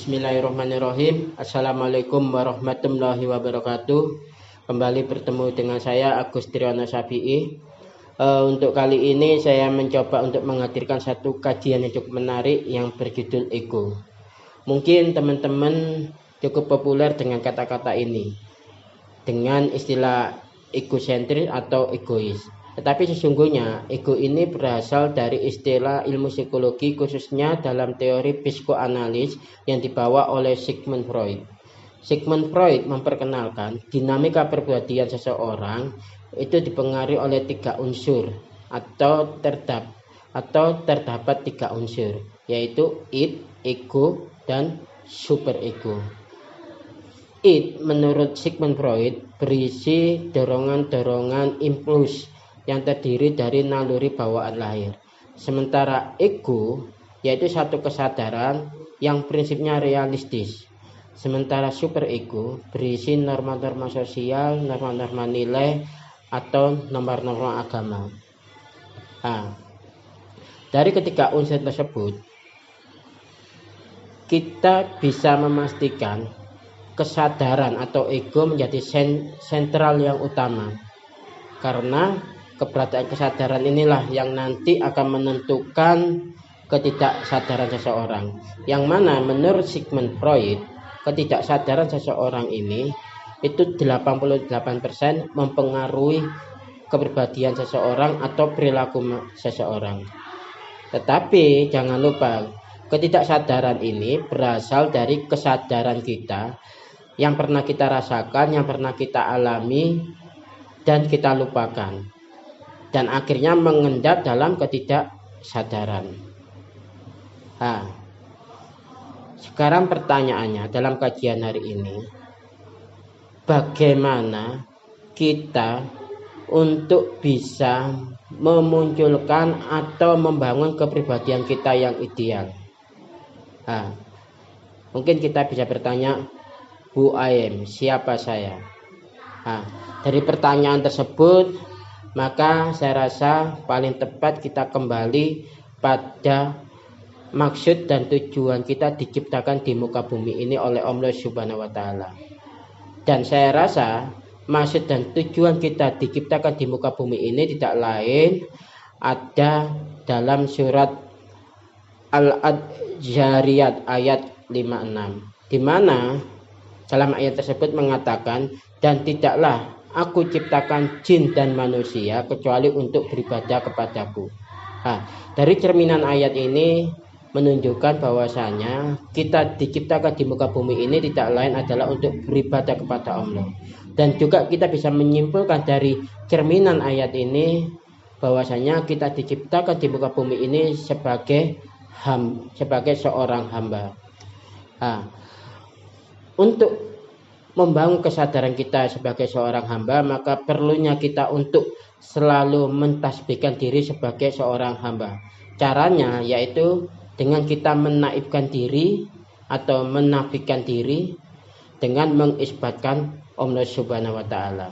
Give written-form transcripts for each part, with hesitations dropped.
Bismillahirrahmanirrahim. Assalamualaikum warahmatullahi wabarakatuh. Kembali bertemu dengan saya Agus Triyono Syafi'i. Untuk kali ini saya mencoba untuk menghadirkan satu kajian yang cukup menarik yang berjudul ego. Mungkin teman-teman cukup populer dengan kata-kata ini, dengan istilah egosentris atau egois. Tetapi sesungguhnya ego ini berasal dari istilah ilmu psikologi, khususnya dalam teori psikoanalis yang dibawa oleh Sigmund Freud. Sigmund Freud memperkenalkan dinamika perbuatan seseorang itu dipengaruhi oleh tiga unsur atau terdapat tiga unsur, yaitu id, ego, dan superego. Id menurut Sigmund Freud berisi dorongan-dorongan impuls yang terdiri dari naluri bawaan lahir. Sementara ego yaitu satu kesadaran yang prinsipnya realistis. Sementara superego berisi norma-norma sosial, norma-norma nilai, atau norma-norma agama. Dari ketiga unsur tersebut, kita bisa memastikan kesadaran atau ego menjadi sentral yang utama, karena keberadaan kesadaran inilah yang nanti akan menentukan ketidaksadaran seseorang. Yang mana menurut Sigmund Freud, ketidaksadaran seseorang ini itu 88% mempengaruhi kepribadian seseorang atau perilaku seseorang. Tetapi jangan lupa, ketidaksadaran ini berasal dari kesadaran kita yang pernah kita rasakan, yang pernah kita alami, dan kita lupakan, dan akhirnya mengendap dalam ketidaksadaran. Sekarang pertanyaannya dalam kajian hari ini, bagaimana kita untuk bisa memunculkan atau membangun kepribadian kita yang ideal? Mungkin kita bisa bertanya, who I am, siapa saya? Dari pertanyaan tersebut, maka saya rasa paling tepat kita kembali pada maksud dan tujuan kita diciptakan di muka bumi ini oleh Allah Subhanahu wa Ta'ala. Dan saya rasa maksud dan tujuan kita diciptakan di muka bumi ini tidak lain ada dalam surat Al-Adjariyat ayat 56, di mana dalam ayat tersebut mengatakan, dan tidaklah aku ciptakan jin dan manusia kecuali untuk beribadah kepadaku. Dari cerminan ayat ini menunjukkan bahwasanya kita diciptakan di muka bumi ini tidak lain adalah untuk beribadah kepada Allah. Dan juga kita bisa menyimpulkan dari cerminan ayat ini bahwasanya kita diciptakan di muka bumi ini sebagai seorang hamba. Untuk membangun kesadaran kita sebagai seorang hamba, maka perlunya kita untuk selalu mentasbihkan diri sebagai seorang hamba. Caranya yaitu dengan kita menaibkan diri atau menafikan diri dengan mengisbatkan Allah Subhanahu wa Ta'ala.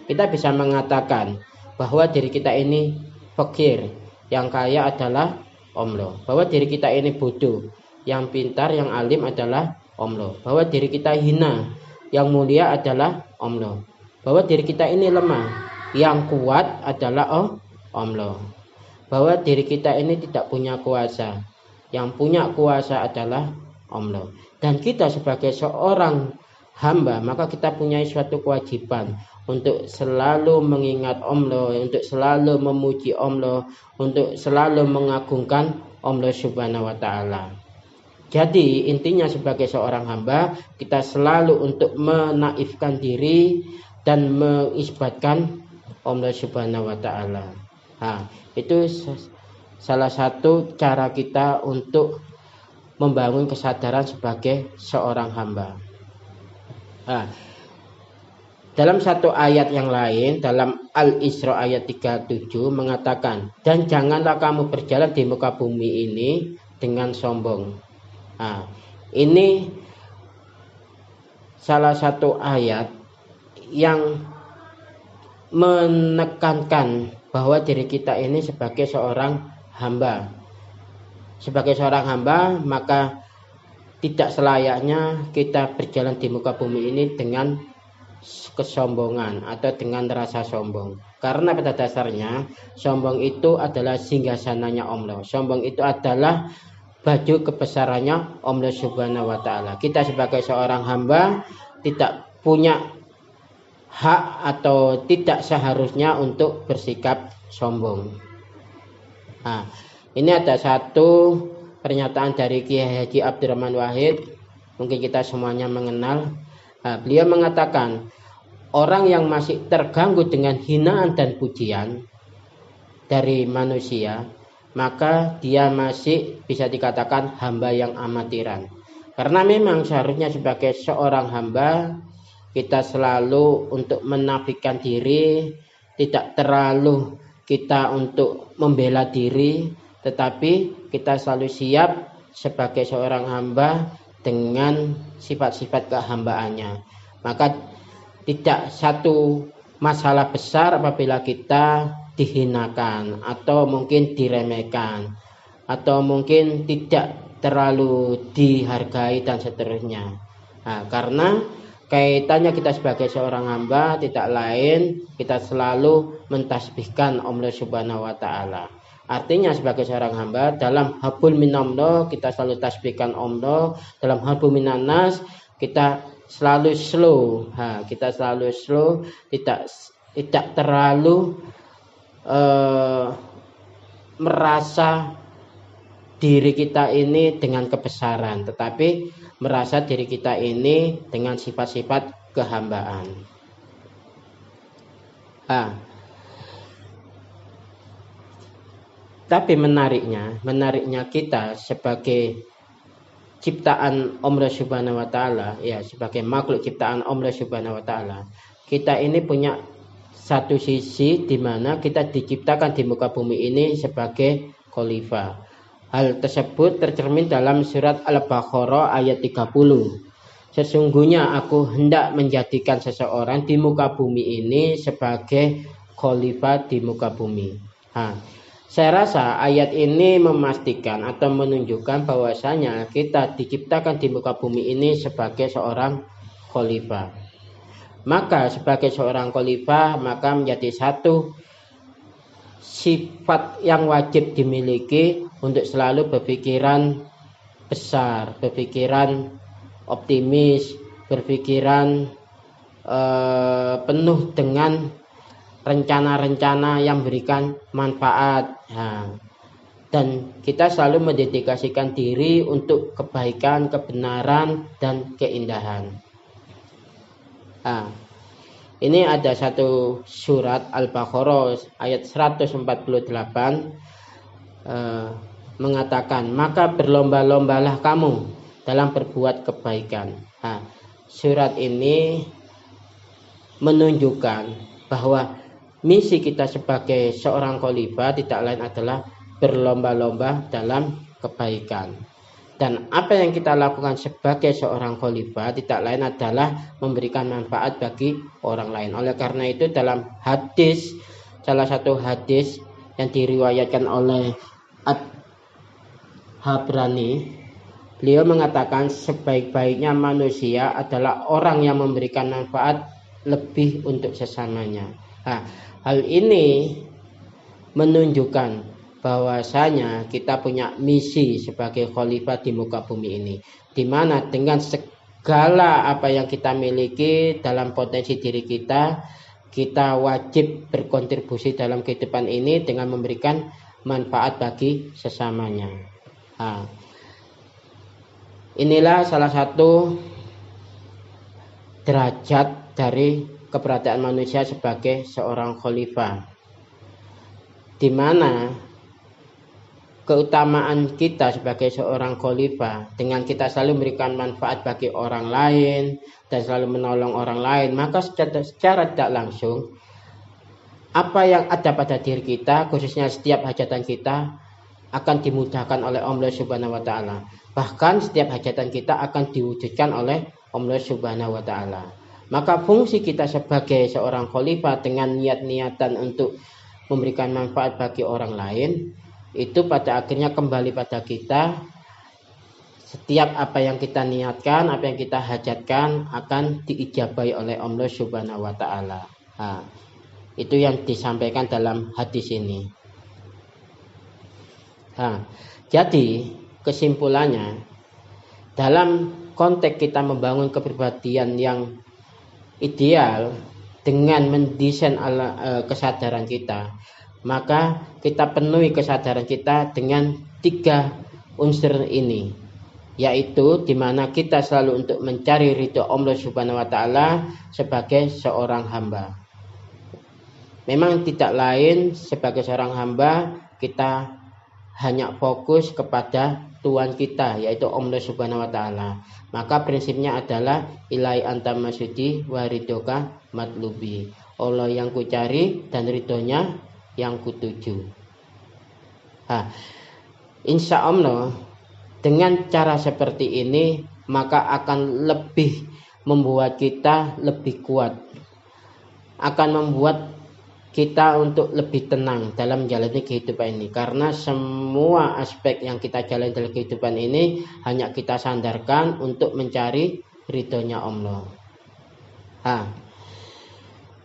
Kita bisa mengatakan bahwa diri kita ini fakir, yang kaya adalah Allah. Bahwa diri kita ini bodoh, yang pintar, yang alim adalah Allah. Bahwa diri kita hina, yang mulia adalah Allah. Bahwa diri kita ini lemah, yang kuat adalah Allah. Bahwa diri kita ini tidak punya kuasa, yang punya kuasa adalah Allah. Dan kita sebagai seorang hamba, maka kita punya suatu kewajiban untuk selalu mengingat Allah, untuk selalu memuji Allah, untuk selalu mengagungkan Allah Subhanahu wa Ta'ala. Jadi intinya sebagai seorang hamba, kita selalu untuk menaifkan diri dan mengisbatkan Allah Subhanahu wa Ta'ala. Itu salah satu cara kita untuk membangun kesadaran sebagai seorang hamba. Dalam satu ayat yang lain, dalam Al-Isra ayat 37 mengatakan, dan janganlah kamu berjalan di muka bumi ini dengan sombong. Ini salah satu ayat yang menekankan bahwa diri kita ini sebagai seorang hamba. Sebagai seorang hamba, maka tidak selayaknya kita berjalan di muka bumi ini dengan kesombongan atau dengan rasa sombong. Karena pada dasarnya sombong itu adalah singgasananya Allah. Sombong itu adalah baju kebesarannya Allah Subhanahu wa taala. Kita sebagai seorang hamba tidak punya hak atau tidak seharusnya untuk bersikap sombong. Nah, ini ada satu pernyataan dari Kiai Haji Abdurrahman Wahid, mungkin kita semuanya mengenal. Beliau mengatakan, orang yang masih terganggu dengan hinaan dan pujian dari manusia, maka dia masih bisa dikatakan hamba yang amatiran. Karena memang seharusnya sebagai seorang hamba, kita selalu untuk menafikan diri, tidak terlalu kita untuk membela diri, tetapi kita selalu siap sebagai seorang hamba dengan sifat-sifat kehambaannya. Maka tidak satu masalah besar apabila kita dihinakan atau mungkin diremehkan atau mungkin tidak terlalu dihargai dan seterusnya. Nah, karena kaitannya kita sebagai seorang hamba tidak lain kita selalu mentasbihkan Allah Subhanahu wa taala. Artinya sebagai seorang hamba dalam habul minallah kita selalu tasbihkan Allah, dalam habul minannas kita selalu slow. Kita selalu slow, tidak terlalu merasa diri kita ini dengan kebesaran, tetapi merasa diri kita ini dengan sifat-sifat kehambaan. Tapi menariknya kita sebagai ciptaan Allah Subhanahu wa taala, ya sebagai makhluk ciptaan Allah Subhanahu wa taala, kita ini punya satu sisi di mana kita diciptakan di muka bumi ini sebagai khalifah. Hal tersebut tercermin dalam surat Al-Baqarah ayat 30. Sesungguhnya aku hendak menjadikan seseorang di muka bumi ini sebagai khalifah di muka bumi. Saya rasa ayat ini memastikan atau menunjukkan bahwasanya kita diciptakan di muka bumi ini sebagai seorang khalifah. Maka sebagai seorang khalifah maka menjadi satu sifat yang wajib dimiliki untuk selalu berpikiran besar, berpikiran optimis, berpikiran penuh dengan rencana-rencana yang berikan manfaat. Dan kita selalu mendedikasikan diri untuk kebaikan, kebenaran, dan keindahan. Ini ada satu surat Al-Baqarah ayat 148 mengatakan, maka berlomba-lombalah kamu dalam berbuat kebaikan. Surat ini menunjukkan bahwa misi kita sebagai seorang khalifah tidak lain adalah berlomba-lomba dalam kebaikan. Dan apa yang kita lakukan sebagai seorang khalifah tidak lain adalah memberikan manfaat bagi orang lain. Oleh karena itu dalam hadis, salah satu hadis yang diriwayatkan oleh At-Habrani, beliau mengatakan sebaik-baiknya manusia adalah orang yang memberikan manfaat lebih untuk sesamanya. Hal ini menunjukkan bahwasanya kita punya misi sebagai khalifah di muka bumi ini, di mana dengan segala apa yang kita miliki dalam potensi diri kita, kita wajib berkontribusi dalam kehidupan ini dengan memberikan manfaat bagi sesamanya. Inilah salah satu derajat dari keberadaan manusia sebagai seorang khalifah, di mana keutamaan kita sebagai seorang khalifah dengan kita selalu memberikan manfaat bagi orang lain dan selalu menolong orang lain, maka secara tidak langsung apa yang ada pada diri kita, khususnya setiap hajatan kita, akan dimudahkan oleh Allah Subhanahu wa taala. Bahkan setiap hajatan kita akan diwujudkan oleh Allah Subhanahu wa taala. Maka fungsi kita sebagai seorang khalifah dengan niat-niatan untuk memberikan manfaat bagi orang lain, itu pada akhirnya kembali pada kita Setiap apa yang kita niatkan, apa yang kita hajatkan akan diijabahi oleh Allah Subhanahu wa taala. Nah, itu yang disampaikan dalam hadis ini. Nah, jadi kesimpulannya, dalam konteks kita membangun kepribadian yang ideal dengan mendesain kesadaran kita, maka kita penuhi kesadaran kita dengan 3 unsur ini, yaitu dimana kita selalu untuk mencari ridho Allah Subhanahu wa taala sebagai seorang hamba. Memang tidak lain sebagai seorang hamba kita hanya fokus kepada Tuhan kita, yaitu Allah Subhanahu wa taala. Maka prinsipnya adalah ilai anta masudi wa ridhoka matlubi. Allah yang ku cari dan ridhonya yang kutuju. Insya Allah dengan cara seperti ini maka akan lebih membuat kita lebih kuat, akan membuat kita untuk lebih tenang dalam menjalani kehidupan ini, karena semua aspek yang kita jalani dalam kehidupan ini hanya kita sandarkan untuk mencari ridhonya Allah.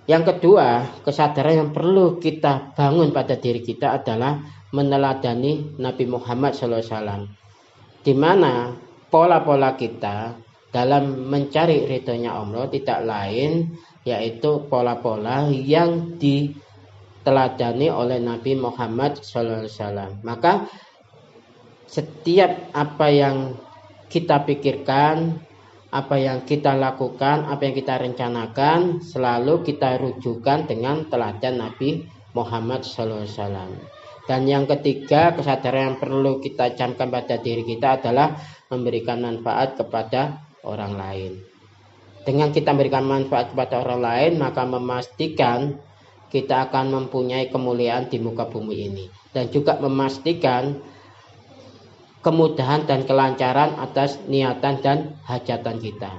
Yang kedua, kesadaran yang perlu kita bangun pada diri kita adalah meneladani Nabi Muhammad SAW, di mana pola-pola kita dalam mencari ridhonya Allah tidak lain yaitu pola-pola yang diteladani oleh Nabi Muhammad SAW. Maka setiap apa yang kita pikirkan, apa yang kita lakukan, apa yang kita rencanakan, selalu kita rujukan dengan teladan Nabi Muhammad SAW. Dan yang ketiga, kesadaran yang perlu kita camkan pada diri kita adalah memberikan manfaat kepada orang lain. Dengan kita memberikan manfaat kepada orang lain, maka memastikan kita akan mempunyai kemuliaan di muka bumi ini, dan juga memastikan kemudahan dan kelancaran atas niatan dan hajatan kita.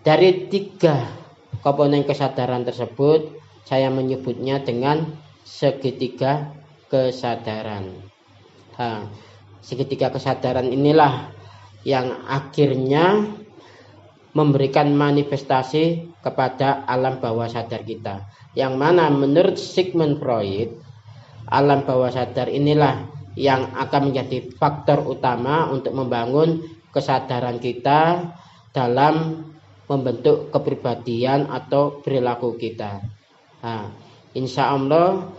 Dari 3 komponen kesadaran tersebut, saya menyebutnya dengan segitiga kesadaran. Segitiga kesadaran inilah yang akhirnya memberikan manifestasi kepada alam bawah sadar kita, yang mana menurut Sigmund Freud, alam bawah sadar inilah yang akan menjadi faktor utama untuk membangun kesadaran kita dalam membentuk kepribadian atau perilaku kita. Insya Allah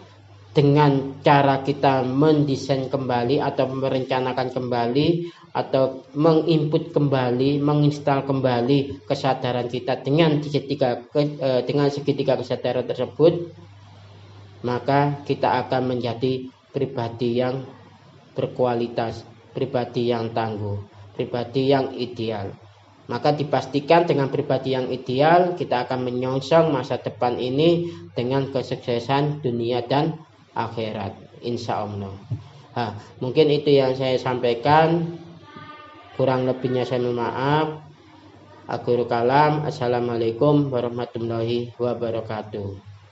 dengan cara kita mendesain kembali atau merencanakan kembali atau menginput kembali, menginstal kembali kesadaran kita dengan segitiga kesadaran tersebut, maka kita akan menjadi pribadi yang berkualitas, pribadi yang tangguh, pribadi yang ideal. Maka dipastikan dengan pribadi yang ideal kita akan menyongsong masa depan ini dengan kesuksesan dunia dan akhirat, insya Allah. Mungkin itu yang saya sampaikan, kurang lebihnya saya mohon maaf. Akhirul kalam, assalamualaikum warahmatullahi wabarakatuh.